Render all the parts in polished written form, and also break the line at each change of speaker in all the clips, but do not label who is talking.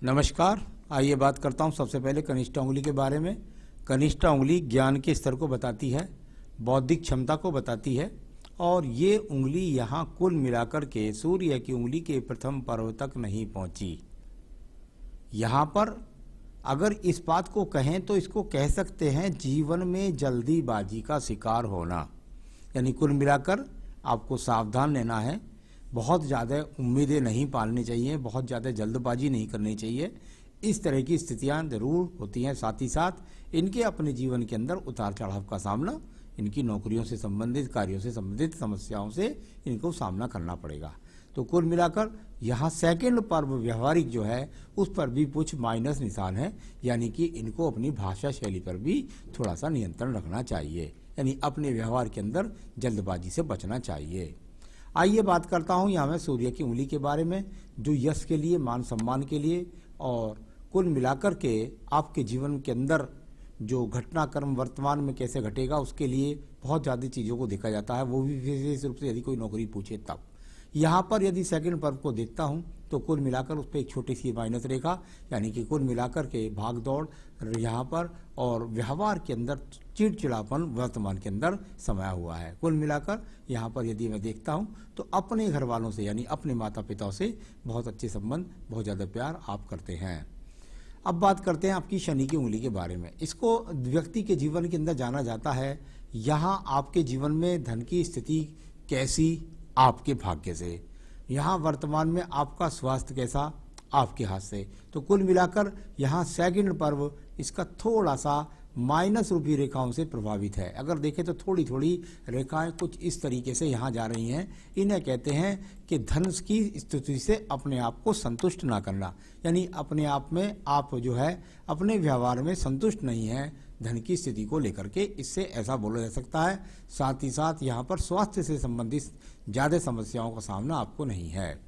नमस्कार। आइए बात करता हूँ सबसे पहले कनिष्ठ उंगली के बारे में। कनिष्ठ उंगली ज्ञान के स्तर को बताती है, बौद्धिक क्षमता को बताती है और ये उंगली यहाँ कुल मिलाकर के सूर्य की उंगली के प्रथम पर्व तक नहीं पहुँची। यहाँ पर अगर इस बात को कहें तो इसको कह सकते हैं जीवन में जल्दीबाजी का शिकार होना, यानी कुल मिलाकर आपको सावधान रहना है। बहुत ज़्यादा उम्मीदें नहीं पालनी चाहिए, बहुत ज़्यादा जल्दबाजी नहीं करनी चाहिए। इस तरह की स्थितियां ज़रूर होती हैं। साथ ही साथ इनके अपने जीवन के अंदर उतार चढ़ाव का सामना, इनकी नौकरियों से संबंधित, कार्यों से संबंधित समस्याओं से इनको सामना करना पड़ेगा। तो कुल मिलाकर यहाँ सेकंड पर्व व्यवहारिक जो है उस पर भी कुछ माइनस निशान है, यानी कि इनको अपनी भाषा शैली पर भी थोड़ा सा नियंत्रण रखना चाहिए, यानी अपने व्यवहार के अंदर जल्दबाजी से बचना चाहिए। आइए बात करता हूँ यहाँ मैं सूर्य की उंगली के बारे में, जो यश के लिए, मान सम्मान के लिए और कुल मिलाकर के आपके जीवन के अंदर जो घटनाक्रम वर्तमान में कैसे घटेगा उसके लिए बहुत ज़्यादा चीज़ों को देखा जाता है, वो भी विशेष रूप से यदि कोई नौकरी पूछे तब। यहाँ पर यदि सेकंड पर्व को देखता हूँ तो कुल मिलाकर उस पर एक छोटी सी माइनस रेखा, यानी कि कुल मिलाकर के भाग दौड़ यहाँ पर और व्यवहार के अंदर चिड़चिड़ापन वर्तमान के अंदर समाया हुआ है। कुल मिलाकर यहाँ पर यदि मैं देखता हूँ तो अपने घर वालों से, यानी अपने माता पिता से बहुत अच्छे संबंध, बहुत ज़्यादा प्यार आप करते हैं। अब बात करते हैं आपकी शनि की उंगली के बारे में। इसको व्यक्ति के जीवन के अंदर जाना जाता है। यहाँ आपके जीवन में धन की स्थिति कैसी, आपके भाग्य से। यहाँ वर्तमान में आपका स्वास्थ्य कैसा, आपके हाथ से। तो कुल मिलाकर यहाँ सेकंड पर्व इसका थोड़ा सा माइनस रूपी रेखाओं से प्रभावित है। अगर देखें तो थोड़ी थोड़ी रेखाएं कुछ इस तरीके से यहाँ जा रही हैं। इन्हें कहते हैं कि धन की स्थिति से अपने आप को संतुष्ट ना करना, यानी अपने आप में आप जो है अपने व्यवहार में संतुष्ट नहीं है धन की स्थिति को लेकर के, इससे ऐसा बोला जा सकता है। साथ ही साथ यहाँ पर स्वास्थ्य से संबंधित ज़्यादा समस्याओं का सामना आपको नहीं है।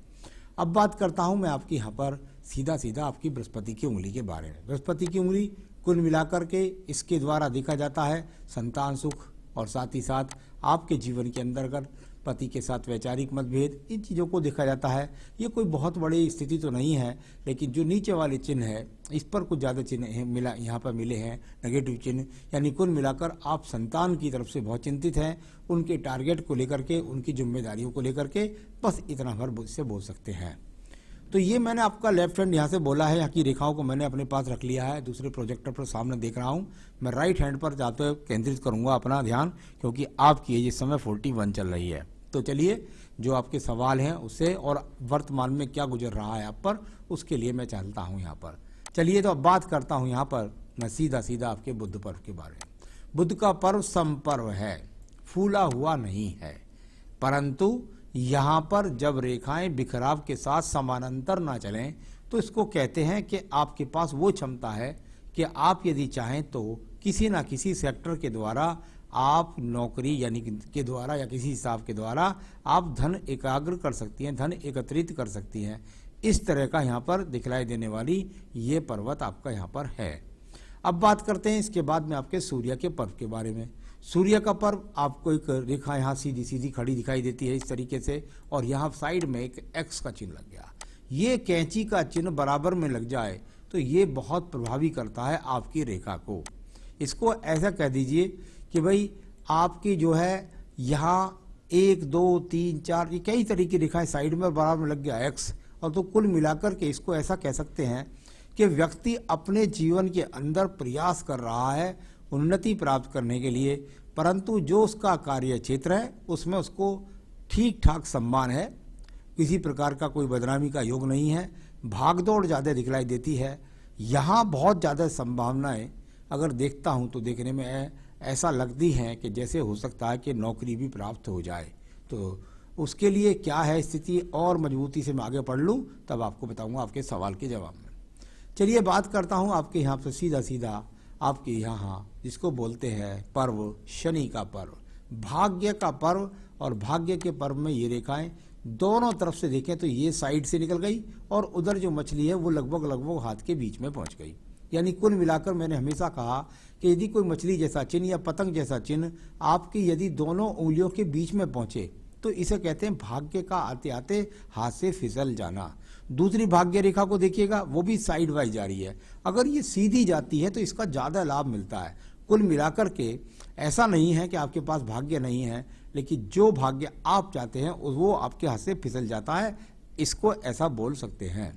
अब बात करता हूँ मैं आपकी यहाँ पर सीधा सीधा आपकी बृहस्पति की उंगली के बारे में। बृहस्पति की उंगली कुल मिलाकर के इसके द्वारा देखा जाता है संतान सुख, और साथ ही साथ आपके जीवन के अंदर अगर पति के साथ वैचारिक मतभेद, इन चीज़ों को देखा जाता है। ये कोई बहुत बड़ी स्थिति तो नहीं है, लेकिन जो नीचे वाले चिन्ह है इस पर कुछ ज़्यादा चिन्ह मिला, यहाँ पर मिले हैं नेगेटिव चिन्ह, यानी कुल मिलाकर आप संतान की तरफ से बहुत चिंतित हैं, उनके टारगेट को लेकर के, उनकी जिम्मेदारियों को लेकर के, बस इतना भर से बोल सकते हैं। तो ये मैंने आपका लेफ्ट हैंड यहाँ से बोला है, यहाँ की रेखाओं को मैंने अपने पास रख लिया है, दूसरे प्रोजेक्टर पर सामने देख रहा हूँ। मैं राइट हैंड पर जाते केंद्रित करूँगा अपना ध्यान, क्योंकि आपकी एज इस समय 41 चल रही है। तो चलिए जो आपके सवाल हैं उससे और वर्तमान में क्या गुजर रहा है आप पर, उसके लिए मैं चलता हूँ यहाँ पर। चलिए तो अब बात करता हूँ यहाँ पर मैं सीधा सीधा आपके बुध पर्व के बारे में। बुध का पर्व समपर्व है, फूला हुआ नहीं है, परंतु यहाँ पर जब रेखाएं बिखराव के साथ समानांतर ना चलें तो इसको कहते हैं कि आपके पास वो क्षमता है कि आप यदि चाहें तो किसी ना किसी सेक्टर के द्वारा आप नौकरी यानी के द्वारा या किसी हिसाब के द्वारा आप धन एकाग्र कर सकती हैं, धन एकत्रित कर सकती हैं। इस तरह का यहाँ पर दिखलाई देने वाली ये पर्वत आपका यहाँ पर है। अब बात करते हैं इसके बाद में आपके सूर्य के पर्व के बारे में। सूर्य का पर्व आपको एक रेखा यहाँ सीधी सीधी खड़ी दिखाई देती है इस तरीके से, और यहाँ साइड में एक एक्स का चिन्ह लग गया। ये कैंची का चिन्ह बराबर में लग जाए तो ये बहुत प्रभावी करता है आपकी रेखा को। इसको ऐसा कह दीजिए कि भाई आपकी जो है यहाँ 1 2 3 4 ये कई तरह की रेखाएं साइड में बराबर में लग गया एक्स, और तो कुल मिलाकर के इसको ऐसा कह सकते हैं कि व्यक्ति अपने जीवन के अंदर प्रयास कर रहा है उन्नति प्राप्त करने के लिए, परंतु जो उसका कार्य क्षेत्र है उसमें उसको ठीक ठाक सम्मान है, किसी प्रकार का कोई बदनामी का योग नहीं है, भागदौड़ ज़्यादा दिखलाई देती है। यहाँ बहुत ज़्यादा संभावनाएं अगर देखता हूँ तो देखने में ऐसा लगती हैं कि जैसे हो सकता है कि नौकरी भी प्राप्त हो जाए। तो उसके लिए क्या है स्थिति, और मजबूती से मैं आगे पढ़ लूँ तब आपको बताऊँगा आपके सवाल के जवाब में। चलिए बात करता हूँ आपके यहाँ से सीधा सीधा आपके यहाँ जिसको बोलते हैं पर्व शनि का पर्व, भाग्य का पर्व। और भाग्य के पर्व में ये रेखाएं दोनों तरफ से देखें तो ये साइड से निकल गई और उधर जो मछली है वो लगभग हाथ के बीच में पहुंच गई। यानी कुल मिलाकर मैंने हमेशा कहा कि यदि कोई मछली जैसा चिन्ह या पतंग जैसा चिन्ह आपकी यदि दोनों उंगलियों के बीच में पहुंचे तो इसे कहते हैं भाग्य का आते आते हाथ से फिसल जाना। दूसरी भाग्य रेखा को देखिएगा, वो भी साइड वाइज जा रही है। अगर ये सीधी जाती है तो इसका ज़्यादा लाभ मिलता है। कुल मिलाकर के ऐसा नहीं है कि आपके पास भाग्य नहीं है, लेकिन जो भाग्य आप चाहते हैं वो आपके हाथ से फिसल जाता है, इसको ऐसा बोल सकते हैं।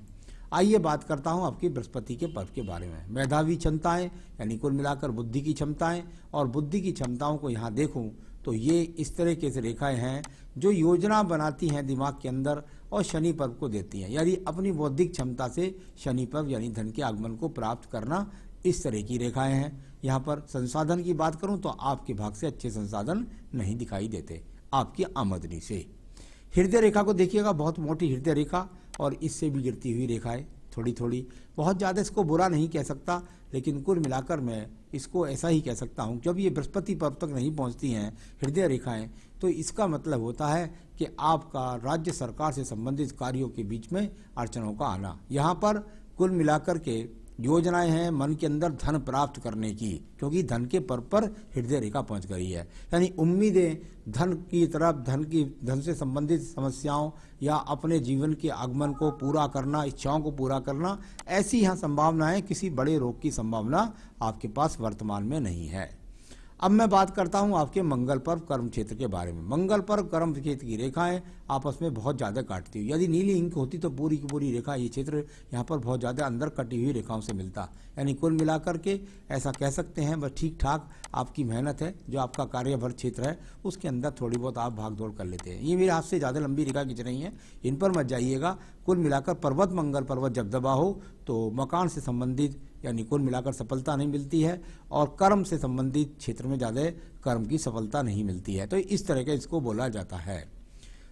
आइए बात करता हूं आपकी बृहस्पति के पर्व के बारे में। मेधावी क्षमताएं यानी कुल मिलाकर बुद्धि की क्षमताएं, और बुद्धि की क्षमताओं को यहाँ देखूं तो ये इस तरीके से रेखाएं हैं जो योजना बनाती हैं दिमाग के अंदर और शनि पर्व को देती हैं, यानी अपनी बौद्धिक क्षमता से शनि पर्व यानी धन के आगमन को प्राप्त करना, इस तरह की रेखाएं हैं। यहाँ पर संसाधन की बात करूं तो आपके भाग से अच्छे संसाधन नहीं दिखाई देते आपकी आमदनी से। हृदय रेखा को देखिएगा, बहुत मोटी हृदय रेखा और इससे भी गिरती हुई रेखाएं थोड़ी थोड़ी, बहुत ज़्यादा इसको बुरा नहीं कह सकता, लेकिन कुल मिलाकर मैं इसको ऐसा ही कह सकता हूँ। जब ये बृहस्पति पर्व तक नहीं पहुँचती हैं हृदय रेखाएं, तो इसका मतलब होता है कि आपका राज्य सरकार से संबंधित कार्यों के बीच में अड़चनों का आना। यहाँ पर कुल मिलाकर के योजनाएं हैं मन के अंदर धन प्राप्त करने की, क्योंकि धन के पर्व पर हृदय रेखा पहुंच गई है, यानी उम्मीदें धन की तरफ, धन से संबंधित समस्याओं या अपने जीवन के आगमन को पूरा करना, इच्छाओं को पूरा करना, ऐसी यहाँ संभावना है। किसी बड़े रोग की संभावना आपके पास वर्तमान में नहीं है। अब मैं बात करता हूं आपके मंगल पर्व कर्म क्षेत्र के बारे में। मंगल पर्व कर्म क्षेत्र की रेखाएं आपस में बहुत ज़्यादा काटती हुई, यदि नीली इंक होती तो पूरी की पूरी रेखा, ये क्षेत्र यहाँ पर बहुत ज़्यादा अंदर कटी हुई रेखाओं से मिलता, यानी कुल मिलाकर के ऐसा कह सकते हैं बस ठीक ठाक आपकी मेहनत है, जो आपका कार्यभर क्षेत्र है उसके अंदर थोड़ी बहुत आप भाग दौड़ कर लेते हैं। ये मेरे हाथ से ज़्यादा लंबी रेखा खींच रही हैं, इन पर मत जाइएगा। कुल मिलाकर पर्वत मंगल पर्वत जब दबा हो तो मकान से संबंधित यानी कुल मिलाकर सफलता नहीं मिलती है, और कर्म से संबंधित क्षेत्र में ज़्यादा कर्म की सफलता नहीं मिलती है, तो इस तरह का इसको बोला जाता है।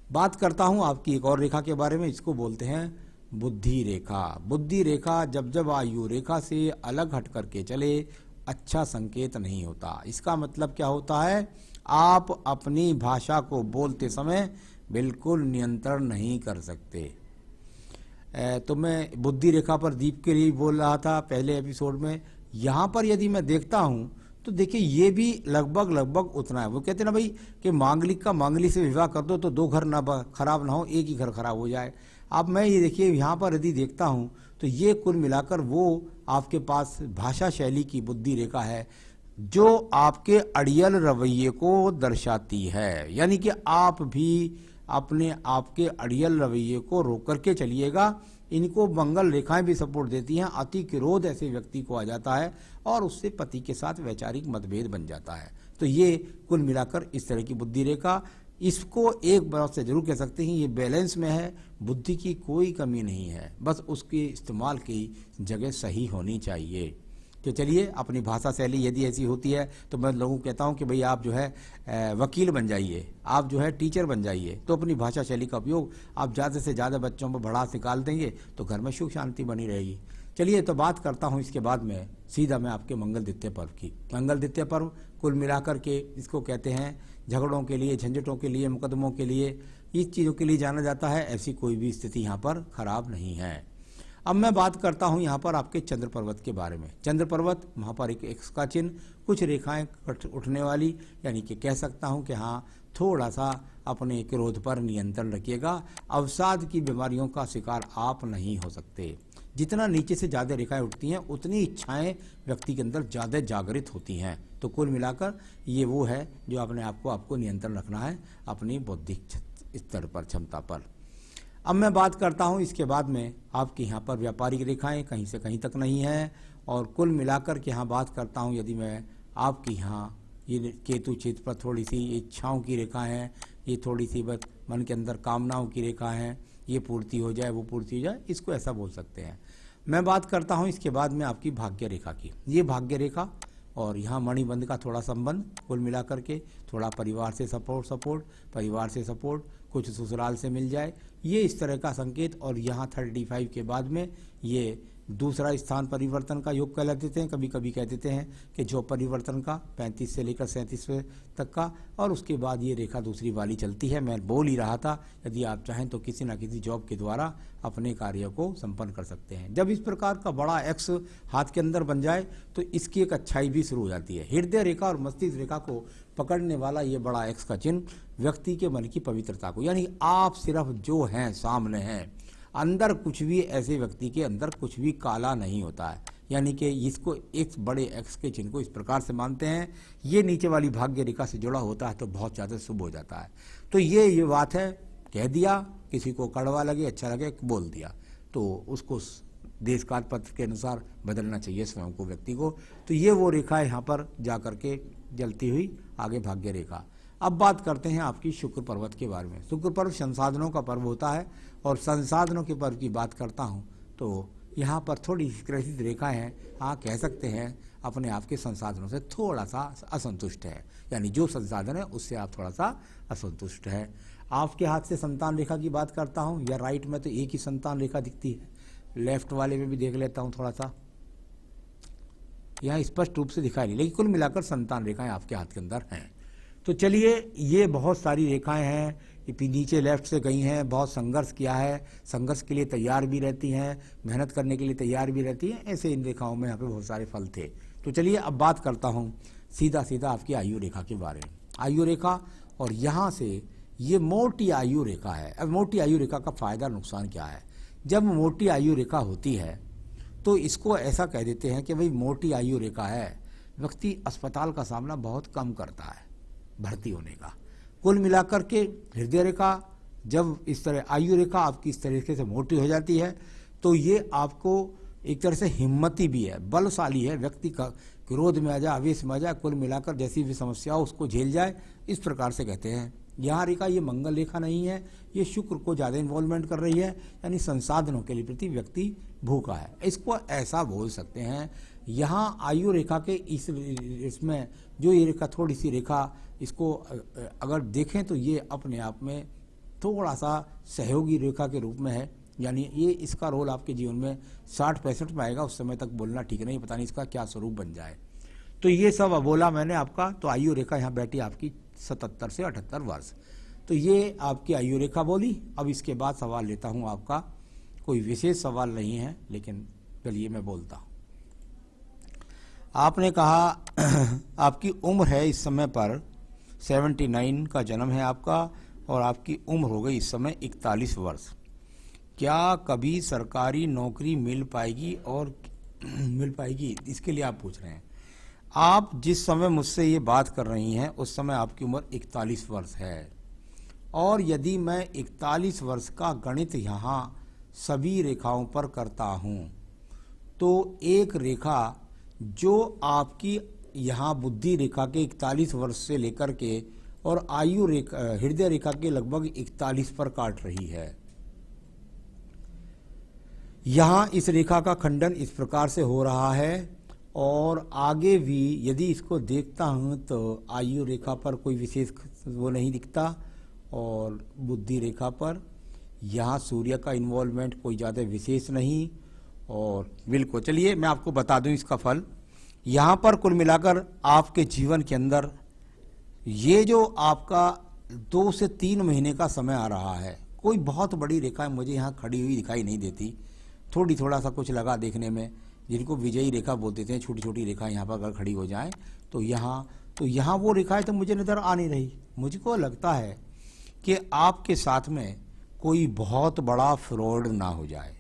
बात करता हूँ आपकी एक और रेखा के बारे में, इसको बोलते हैं बुद्धि रेखा। बुद्धि रेखा जब जब आयु रेखा से अलग हट करके चले अच्छा संकेत नहीं होता। इसका मतलब क्या होता है, आप अपनी भाषा को बोलते समय बिल्कुल नियंत्रण नहीं कर सकते। तो मैं बुद्धि रेखा पर दीप के लिए बोल रहा था पहले एपिसोड में। यहाँ पर यदि मैं देखता हूँ तो देखिए ये भी लगभग उतना है। वो कहते हैं ना भाई कि मांगलिक का मांगली से विवाह कर दो तो दो घर ना खराब ना हो, एक ही घर खराब हो जाए। अब मैं ये देखिए यहाँ पर यदि देखता हूँ तो ये कुल मिलाकर वो आपके पास भाषा शैली की बुद्धि रेखा है जो आपके अड़ियल रवैये को दर्शाती है, यानी कि आप भी अपने आपके अड़ियल रवैये को रोक करके चलिएगा। इनको मंगल रेखाएं भी सपोर्ट देती हैं। अति क्रोध ऐसे व्यक्ति को आ जाता है और उससे पति के साथ वैचारिक मतभेद बन जाता है। तो ये कुल मिलाकर इस तरह की बुद्धि रेखा, इसको एक बात से जरूर कह सकते हैं ये बैलेंस में है, बुद्धि की कोई कमी नहीं है, बस उसके इस्तेमाल की जगह सही होनी चाहिए। तो चलिए अपनी भाषा शैली यदि ऐसी होती है तो मैं लोगों को कहता हूं कि भाई आप जो है वकील बन जाइए, आप जो है टीचर बन जाइए, तो अपनी भाषा शैली का उपयोग आप ज़्यादा से ज़्यादा बच्चों पर भड़ास निकाल देंगे तो घर में सुख शांति बनी रहेगी। चलिए तो बात करता हूं इसके बाद में सीधा मैं आपके मंगल द्वितीय पर्व की। मंगल द्वितीय पर्व कुल मिलाकर के इसको कहते हैं झगड़ों के लिए, झंझटों के लिए, मुकदमों के लिए, इस चीज़ों के लिए जाना जाता है। ऐसी कोई भी स्थिति यहाँ पर खराब नहीं है। अब मैं बात करता हूं यहाँ पर आपके चंद्र पर्वत के बारे में। चंद्र पर्वत वहाँ पर एक एक्स का चिन्ह, कुछ रेखाएं उठने वाली, यानी कि कह सकता हूं कि हाँ थोड़ा सा अपने क्रोध पर नियंत्रण रखिएगा। अवसाद की बीमारियों का शिकार आप नहीं हो सकते। जितना नीचे से ज़्यादा रेखाएं उठती हैं उतनी इच्छाएं व्यक्ति के अंदर ज़्यादा जागृत होती हैं। तो कुल मिलाकर ये वो है जो अपने आप को आपको नियंत्रण रखना है अपनी बौद्धिक स्तर पर, क्षमता पर। अब मैं बात करता हूं इसके बाद में आपके यहाँ पर व्यापारिक रेखाएं कहीं से कहीं तक नहीं है, और कुल मिलाकर के यहाँ बात करता हूं यदि मैं आपके यहाँ ये केतु क्षेत्र पर थोड़ी सी इच्छाओं की रेखा है, ये थोड़ी सी बस मन के अंदर कामनाओं की रेखा है, ये पूर्ति हो जाए वो पूर्ति हो जाए, इसको ऐसा बोल सकते हैं। मैं बात करता हूँ इसके बाद में आपकी भाग्य रेखा की। ये भाग्य रेखा और यहाँ मणिबंध का थोड़ा संबंध, कुल मिलाकर के थोड़ा परिवार से सपोर्ट, परिवार से सपोर्ट, कुछ ससुराल से मिल जाए, ये इस तरह का संकेत। और यहाँ 35 के बाद में ये दूसरा स्थान परिवर्तन का योग कहला देते हैं, कभी कभी कह देते हैं कि जॉब परिवर्तन का 35 से लेकर 37 तक का, और उसके बाद ये रेखा दूसरी वाली चलती है। मैं बोल ही रहा था यदि आप चाहें तो किसी न किसी जॉब के द्वारा अपने कार्य को संपन्न कर सकते हैं। जब इस प्रकार का बड़ा एक्स हाथ के अंदर बन जाए तो इसकी एक अच्छाई भी शुरू हो जाती है। हृदय रेखा और मस्तिष्क रेखा को पकड़ने वाला ये बड़ा एक्स का चिन्ह व्यक्ति के मन की पवित्रता को, यानी आप सिर्फ जो हैं सामने हैं, अंदर कुछ भी, ऐसे व्यक्ति के अंदर कुछ भी काला नहीं होता है, यानी कि इसको एक्स, बड़े एक्स के चिन्ह को इस प्रकार से मानते हैं। ये नीचे वाली भाग्य रेखा से जुड़ा होता है तो बहुत ज़्यादा शुभ हो जाता है। तो ये बात है, कह दिया, किसी को कड़वा लगे, अच्छा लगे, बोल दिया, तो उसको देश काल पत्र के अनुसार बदलना चाहिए स्वयं को, व्यक्ति को। तो ये वो रेखा है यहाँ पर जा करके जलती हुई आगे भाग्य रेखा। अब बात करते हैं आपकी शुक्र पर्वत के बारे में। शुक्र पर्व संसाधनों का पर्व होता है और संसाधनों के पर्व की बात करता हूँ तो यहाँ पर थोड़ी ग्रसित रेखाएं हैं, हाँ कह सकते हैं अपने आप के संसाधनों से थोड़ा सा असंतुष्ट है, यानी जो संसाधन है उससे आप थोड़ा सा असंतुष्ट है। आपके हाथ से संतान रेखा की बात करता हूँ, या राइट में तो एक ही संतान रेखा दिखती है, लेफ्ट वाले में भी देख लेता हूँ थोड़ा सा, यहाँ स्पष्ट रूप से दिखाई नहीं, लेकिन कुल मिलाकर संतान रेखाएं आपके हाथ के अंदर हैं। तो चलिए, ये बहुत सारी रेखाएं हैं, ये नीचे लेफ्ट से गई हैं, बहुत संघर्ष किया है, संघर्ष के लिए तैयार भी रहती हैं, मेहनत करने के लिए तैयार भी रहती हैं, ऐसे इन रेखाओं में यहाँ पे बहुत सारे फल थे। तो चलिए अब बात करता हूँ सीधा सीधा आपकी आयु रेखा के बारे में। आयु रेखा, और यहाँ से ये मोटी आयु रेखा है। अब मोटी आयु रेखा का फायदा नुकसान क्या है? जब मोटी आयु रेखा होती है तो इसको ऐसा कह देते हैं कि भाई मोटी आयु रेखा है, व्यक्ति अस्पताल का सामना बहुत कम करता है भर्ती होने का। कुल मिलाकर के हृदय रेखा, जब इस तरह आयु रेखा आपकी इस तरीके से मोटी हो जाती है तो ये आपको एक तरह से हिम्मती भी है, बलशाली है, व्यक्ति का क्रोध में आ जाए, आवेश में आ जाए, कुल मिलाकर जैसी भी समस्या हो उसको झेल जाए, इस प्रकार से कहते हैं। यहाँ रेखा ये मंगल रेखा नहीं है, ये शुक्र को ज़्यादा इन्वॉल्वमेंट कर रही है, यानी संसाधनों के लिए प्रति व्यक्ति भूखा है, इसको ऐसा बोल सकते हैं। यहाँ आयु रेखा के इसमें जो ये रेखा, थोड़ी सी रेखा, इसको अगर देखें तो ये अपने आप में थोड़ा सा सहयोगी रेखा के रूप में है, यानी ये इसका रोल आपके जीवन में 60-65 में आएगा, उस समय तक बोलना ठीक नहीं, पता नहीं इसका क्या स्वरूप बन जाए। तो ये सब बोला मैंने आपका। तो आयु रेखा यहाँ बैठी आपकी 77 से 78 वर्ष। तो ये आपकी आयु रेखा बोली। अब इसके बाद सवाल लेता हूँ आपका, कोई विशेष सवाल नहीं है, लेकिन चलिए मैं बोलता हूँ। आपने कहा आपकी उम्र है इस समय पर 79 का जन्म है आपका, और आपकी उम्र हो गई इस समय 41 वर्ष। क्या कभी सरकारी नौकरी मिल पाएगी, और मिल पाएगी, इसके लिए आप पूछ रहे हैं। आप जिस समय मुझसे ये बात कर रही हैं उस समय आपकी उम्र 41 वर्ष है, और यदि मैं 41 वर्ष का गणित यहाँ सभी रेखाओं पर करता हूँ तो एक रेखा जो आपकी यहाँ बुद्धि रेखा के 41 वर्ष से लेकर के और आयु रेखा, हृदय रेखा के लगभग 41 पर काट रही है। यहाँ इस रेखा का खंडन इस प्रकार से हो रहा है, और आगे भी यदि इसको देखता हूँ तो आयु रेखा पर कोई विशेष वो नहीं दिखता, और बुद्धि रेखा पर यहाँ सूर्य का इन्वॉल्वमेंट कोई ज़्यादा विशेष नहीं, और बिल्कुल। चलिए मैं आपको बता दूँ इसका फल। यहाँ पर कुल मिलाकर आपके जीवन के अंदर ये जो आपका 2 से 3 महीने का समय आ रहा है, कोई बहुत बड़ी रेखा मुझे यहाँ खड़ी हुई दिखाई नहीं देती, थोड़ा सा कुछ लगा देखने में, जिनको विजयी रेखा बोल देते हैं, छोटी छोटी रेखा यहाँ पर अगर खड़ी हो जाए तो यहाँ वो रेखाएं तो मुझे नज़र आ नहीं रही। मुझको लगता है कि आपके साथ में कोई बहुत बड़ा फ्रॉड ना हो जाए।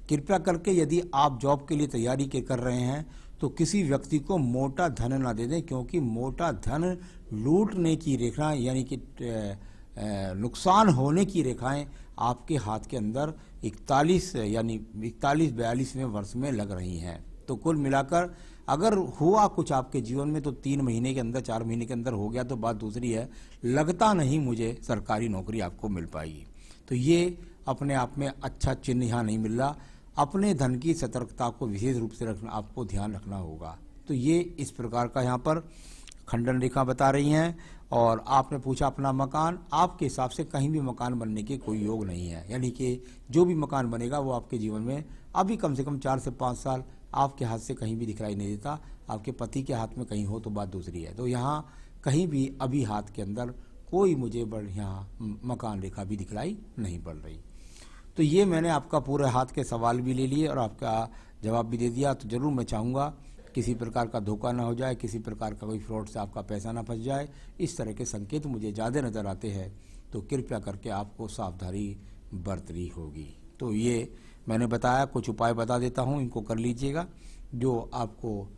कृपया करके यदि आप जॉब के लिए तैयारी कर रहे हैं तो किसी व्यक्ति को मोटा धन ना दे दें, क्योंकि मोटा धन लूटने की रेखा, यानी कि नुकसान होने की रेखाएं आपके हाथ के अंदर 41 यानी 41-42वें वर्ष में लग रही हैं। तो कुल मिलाकर अगर हुआ कुछ आपके जीवन में तो 3 महीने के अंदर, 4 महीने के अंदर हो गया तो बात दूसरी है। लगता नहीं मुझे सरकारी नौकरी आपको मिल पाएगी। तो ये अपने आप में अच्छा चिन्ह यहाँ नहीं मिल रहा। अपने धन की सतर्कता को विशेष रूप से रखना, आपको ध्यान रखना होगा। तो ये इस प्रकार का यहाँ पर खंडन रेखा बता रही हैं। और आपने पूछा अपना मकान, आपके हिसाब से कहीं भी मकान बनने के कोई योग नहीं है, यानी कि जो भी मकान बनेगा वो आपके जीवन में अभी कम से कम 4 से 5 साल आपके हाथ से कहीं भी दिखलाई नहीं देता। आपके पति के हाथ में कहीं हो तो बात दूसरी है। तो यहाँ कहीं भी अभी हाथ के अंदर कोई मुझे यहाँ मकान रेखा भी दिखलाई नहीं पड़ रही। तो ये मैंने आपका पूरे हाथ के सवाल भी ले लिए और आपका जवाब भी दे दिया। तो ज़रूर मैं चाहूँगा किसी प्रकार का धोखा ना हो जाए, किसी प्रकार का कोई फ्रॉड से आपका पैसा ना फंस जाए। इस तरह के संकेत मुझे ज़्यादा नज़र आते हैं, तो कृपया करके आपको सावधानी बरतनी होगी। तो ये मैंने बताया, कुछ उपाय बता देता हूँ, इनको कर लीजिएगा, जो आपको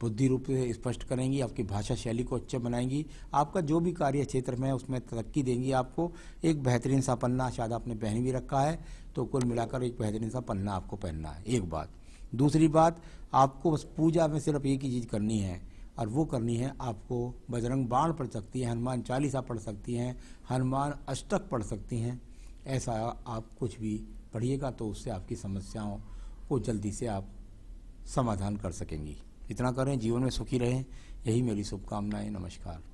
बुद्धि रूप से स्पष्ट करेंगी, आपकी भाषा शैली को अच्छा बनाएंगी, आपका जो भी कार्य क्षेत्र में है उसमें तरक्की देंगी। आपको एक बेहतरीन सा पन्ना, शायद आपने पहन भी रखा है, तो कुल मिलाकर एक बेहतरीन सा पन्ना आपको पहनना है, एक बात। दूसरी बात, आपको बस पूजा में सिर्फ एक ही चीज़ करनी है, और वो करनी है, आपको बजरंग बाण पढ़ सकती हैं, हनुमान चालीसा पढ़ सकती हैं, हनुमान अष्टक पढ़ सकती हैं। ऐसा आप कुछ भी पढ़िएगा तो उससे आपकी समस्याओं को जल्दी से आप समाधान कर सकेंगी। इतना करें, जीवन में सुखी रहें, यही मेरी शुभकामनाएं। नमस्कार।